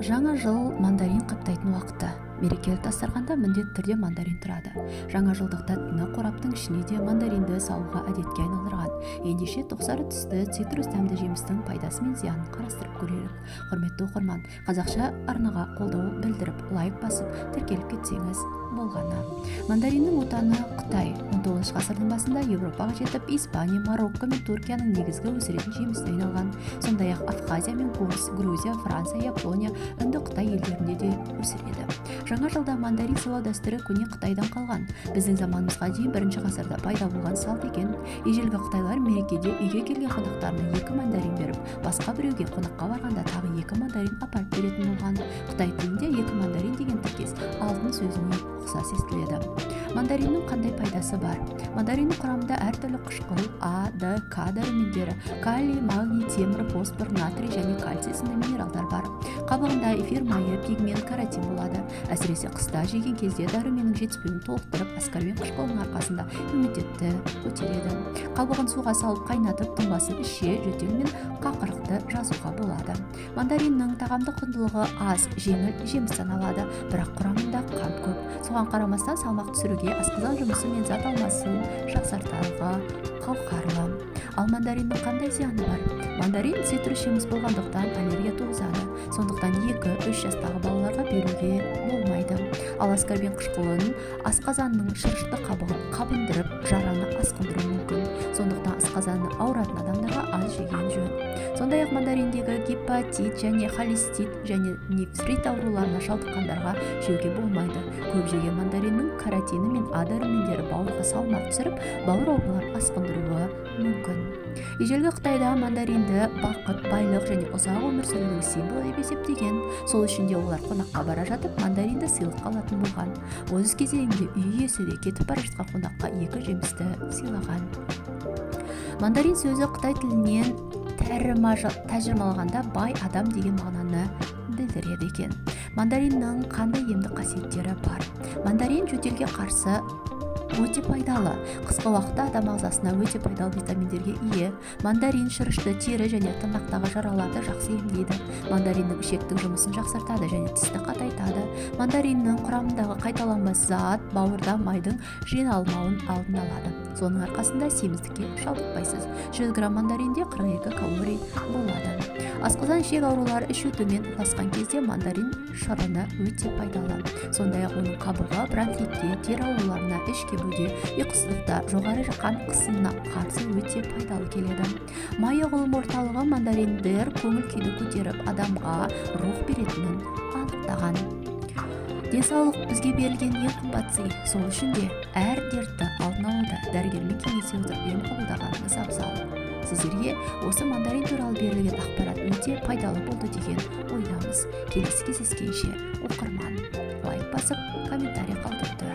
Жаңа жыл мандарин қаптайтын уақыты. Мерекелік дастарханда міндетті түрде мандарин тұрады. Жаңа жылдық тәттіні қораптың ішіне де мандаринді салуға әдетке айналдырған. Ендеше тоқсары түсті цитрус дәмді жемістің пайдасы мен зиянын қарастырып көрелік. Құрметті оқырман, қазақша арнаға қолдау білдіріп, лайк басып, тіркеліп кетсеңіз болғаны. Мандариннің отаны Қытай. 19 ғасырдың басында Европаға жетіп, Испания, Марокко мен Түркияның негізгі өсіретін жемісіне айналған. Сондай-ақ Абхазия мен Курс, Грузия, Франция, Япония, Үнді Қытай елдерінде де өсіреді. Жаңа жылда мандарин сыйлау дәстүрі көне Қытайдан қалған. Біздің заманымызға дейін 1 ғасырда пайда болған салт екен. Ежелгі қытайлар мерекеде үйге келген қонақтарына 2 мандарин беріп, басқа біреуге қонаққа барғанда тағы 2 мандарин апарып беретін болған. Қытай тілінде 2 мандарин деген тіркес алтын сөзіне ұқсас естіледі. Мандариннің қандай пайдасы бар? Мандариннің құрамында әртүрлі қышқыл А, Д, К дәрумендері, калий, магний, темір, фосфор, натрий және кальций сынды минералдар бар. Қабығында эфир майы, пигмент, каротин болады. Әсіресе қыста жеген кезде дәруменнің жетіспеуін толықтырып, аскорбин қышқылының арқасында иммунитетті көтереді. Қабығын суға салып қайнатып, тұнбасын ішше, жөтел мен қақырықты жазуға болады. Мандариннің тағамдық құндылығы аз, жеңіл жеміс саналады, бірақ құрамында қант көп. Соған қарамастан салмақ түсіруге, асқазан жұмысы мен зат алмасын жақсартуға қауқарлы. Ал мандариннің қандай зияны бар? Мандарин цитрус жеміс болғандықтан аллергия туғызады. Сондықтан 2-3 жастағы балаларға беруге болмайды. Ал аскорбин қышқылын асқазанның шырышты қабығын қабындырып, жараны асқындыруы мүмкін. Сондықтан асқазаны ауыратын адамдарға аз жеген жөн. Сондай-ақ мандариндегі гепатит және холецистит және нефрит ауруларына шалдыққандарға жеуге болмайды. Көп жеген мандариннің каротині мен А дәрумендері бауырға салмақ түсіріп, бауыр ауруларын асқындыруы мүмкін. Ежелгі Қытайда мандаринді бақыт, байлық және ұзақ өмір сүрудің символы деп есептеген. Сол үшін де олар қонаққа бара жатып мандаринді сыйлыққа алатын болған. Өз кезегінде үй иесі де кетіп бара жатқан қонаққа 2 жемісті сыйлаған. Мандарин сөзі Қытай тілінен тәржімалағанда бай адам деген мағынаны білдіреді екен. Мандариннің қандай емдік қасиеттері бар? Мандарин жөтелге қарсы өте пайдалы. Қысқы уақытта адам ағзасына өте пайдалы витаминдерге ие. Мандарин шырышты, тері және тырнақтағы жараларды жақсы емдейді. Мандариннің ішектің жұмысын жақсартады және тісті қатайтады. Мандариннің құрамындағы қайталанбас зат бауырда майдың жиналмауын алдын алады. Соның арқасында семіздікке шалдықпайсыз. 100 грамм мандаринде 42 калорий болады. Асқазан ішек аурулары іш өтумен ұласқан кезде мандарин шырыны өте пайдалы. Сондай-ақ оның қабығы бронхитке, тері ауруларына, іш кебуде, ұйқысыздықта, жоғары қан қысымына қарсы өте пайдалы келеді. Майы ғылым орталығы мандариндер көңіл күйді көтеріп, адамға рух беретінін анықтаған. Денсаулық бізге берілген ең қымбат сый. Сол үшін де әр дертті алдын алуда дәрігермен кеңесе отырып ем қабылдағаныңыз абзал. Сіздерге осы мандарин туралы берілген ақпарат өте пайдалы болды деген ойдамыз. Келесі кездескенше оқырман лайк басып, комментарий қалдыруды